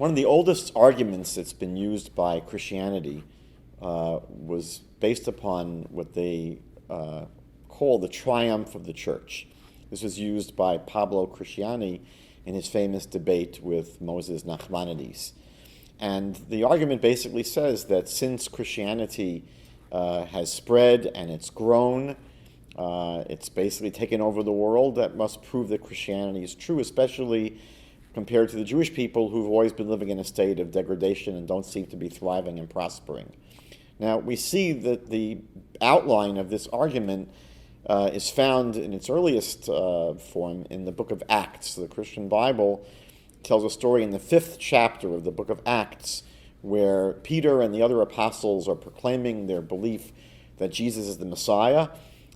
One of the oldest arguments that's been used by Christianity was based upon what they call the triumph of the church. This was used by Pablo Cristiani in his famous debate with Moses Nachmanides. And the argument basically says that since Christianity has spread and it's grown, it's basically taken over the world, that must prove that Christianity is true, especially compared to the Jewish people who've always been living in a state of degradation and don't seem to be thriving and prospering. Now, we see that the outline of this argument is found in its earliest form in the book of Acts. The Christian Bible tells a story in the 5th chapter of the book of Acts where Peter and the other apostles are proclaiming their belief that Jesus is the Messiah,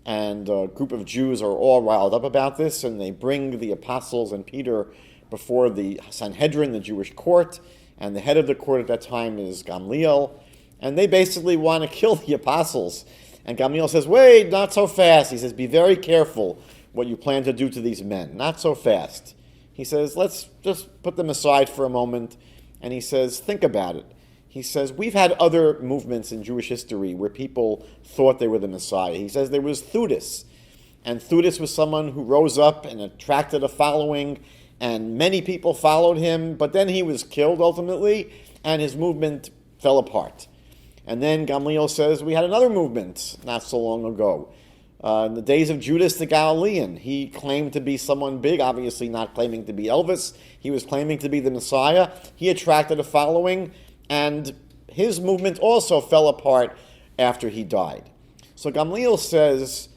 and a group of Jews are all riled up about this, and they bring the apostles and Peter before the Sanhedrin, the Jewish court, and the head of the court at that time is Gamliel, and they basically want to kill the apostles. And Gamliel says, wait, not so fast. He says, be very careful what you plan to do to these men. Not so fast. He says, let's just put them aside for a moment. And he says, think about it. He says, we've had other movements in Jewish history where people thought they were the Messiah. He says there was Theudas. And Theudas was someone who rose up and attracted a following, and many people followed him, but then he was killed ultimately, and his movement fell apart. And then Gamliel says, we had another movement not so long ago. In the days of Judas the Galilean, he claimed to be someone big, obviously not claiming to be Elvis. He was claiming to be the Messiah. He attracted a following, and his movement also fell apart after he died. So Gamliel says,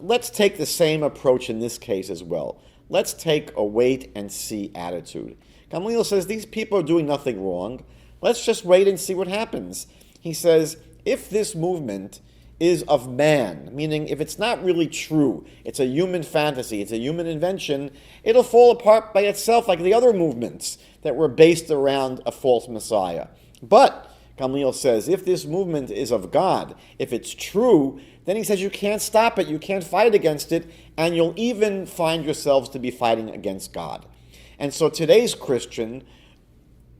let's take the same approach in this case as well. Let's take a wait-and-see attitude. Gamliel says, these people are doing nothing wrong. Let's just wait and see what happens. He says, if this movement is of man, meaning if it's not really true, it's a human fantasy, it's a human invention, it'll fall apart by itself like the other movements that were based around a false Messiah. But, Gamliel says, if this movement is of God, if it's true, then he says you can't stop it, you can't fight against it, and you'll even find yourselves to be fighting against God. And so today's Christian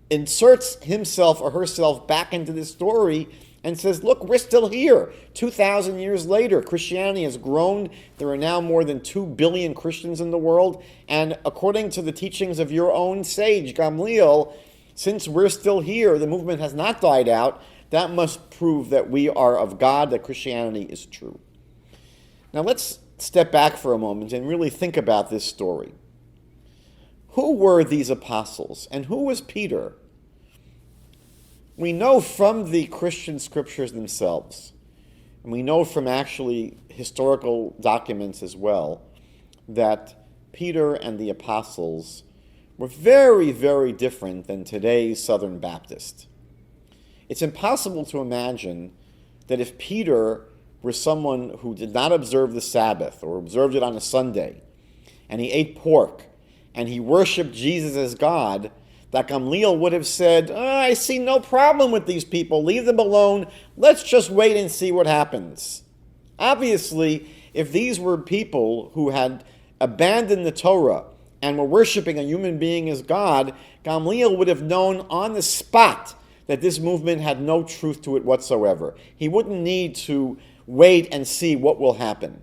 inserts himself or herself back into this story and says, look, we're still here. 2,000 years later, Christianity has grown. There are now more than 2 billion Christians in the world. And according to the teachings of your own sage, Gamliel, since we're still here, the movement has not died out. That must prove that we are of God, that Christianity is true. Now let's step back for a moment and really think about this story. Who were these apostles, and who was Peter? We know from the Christian scriptures themselves, and we know from actually historical documents as well, that Peter and the apostles were very, very different than today's Southern Baptist. It's impossible to imagine that if Peter were someone who did not observe the Sabbath or observed it on a Sunday, and he ate pork, and he worshipped Jesus as God, that Gamliel would have said, I see no problem with these people, leave them alone, let's just wait and see what happens. Obviously, if these were people who had abandoned the Torah and were worshiping a human being as God, Gamliel would have known on the spot that this movement had no truth to it whatsoever. He wouldn't need to wait and see what will happen.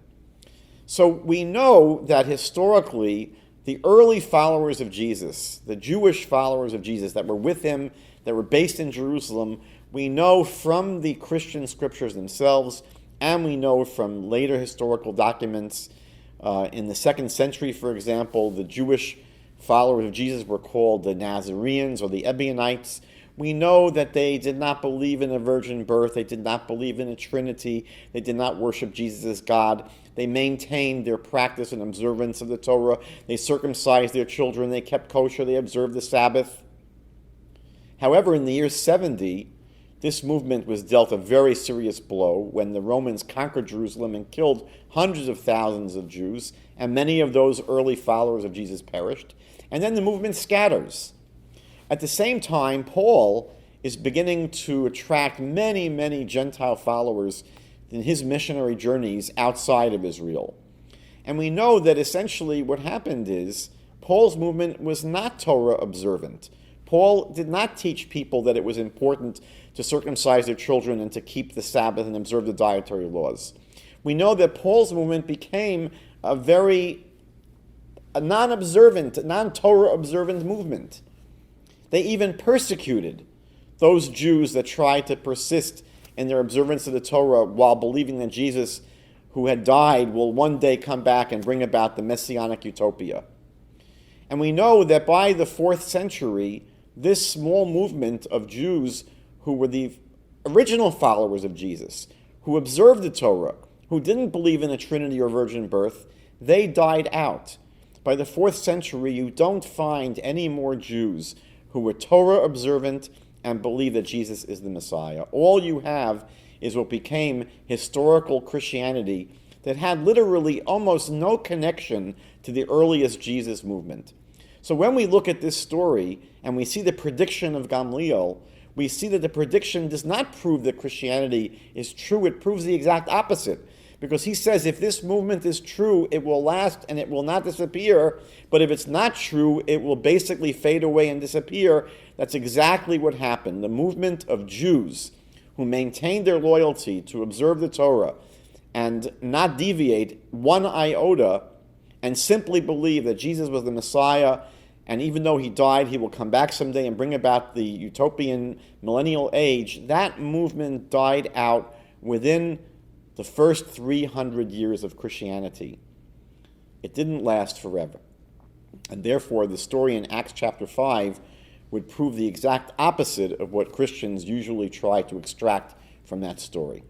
So we know that historically, the early followers of Jesus, the Jewish followers of Jesus that were with him, that were based in Jerusalem, we know from the Christian scriptures themselves, and we know from later historical documents. In the 2nd century, for example, the Jewish followers of Jesus were called the Nazarenes or the Ebionites. We know that they did not believe in a virgin birth. They did not believe in a Trinity. They did not worship Jesus as God. They maintained their practice and observance of the Torah. They circumcised their children. They kept kosher. They observed the Sabbath. However, in the year 70, this movement was dealt a very serious blow when the Romans conquered Jerusalem and killed hundreds of thousands of Jews, and many of those early followers of Jesus perished. And then the movement scatters. At the same time, Paul is beginning to attract many, many Gentile followers in his missionary journeys outside of Israel. And we know that essentially what happened is Paul's movement was not Torah observant. Paul did not teach people that it was important to circumcise their children and to keep the Sabbath and observe the dietary laws. We know that Paul's movement became a non-observant, non-Torah observant movement. They even persecuted those Jews that tried to persist in their observance of the Torah while believing that Jesus, who had died, will one day come back and bring about the Messianic utopia. And we know that by the 4th century, this small movement of Jews who were the original followers of Jesus, who observed the Torah, who didn't believe in a Trinity or virgin birth, they died out. By the 4th century, you don't find any more Jews who were Torah observant and believe that Jesus is the Messiah. All you have is what became historical Christianity that had literally almost no connection to the earliest Jesus movement. So when we look at this story and we see the prediction of Gamliel, we see that the prediction does not prove that Christianity is true. It proves the exact opposite. Because he says if this movement is true, it will last and it will not disappear. But if it's not true, it will basically fade away and disappear. That's exactly what happened. The movement of Jews who maintained their loyalty to observe the Torah and not deviate one iota and simply believe that Jesus was the Messiah, and even though he died, he will come back someday and bring about the utopian millennial age, that movement died out within the first 300 years of Christianity. It didn't last forever. And therefore, the story in Acts chapter 5 would prove the exact opposite of what Christians usually try to extract from that story.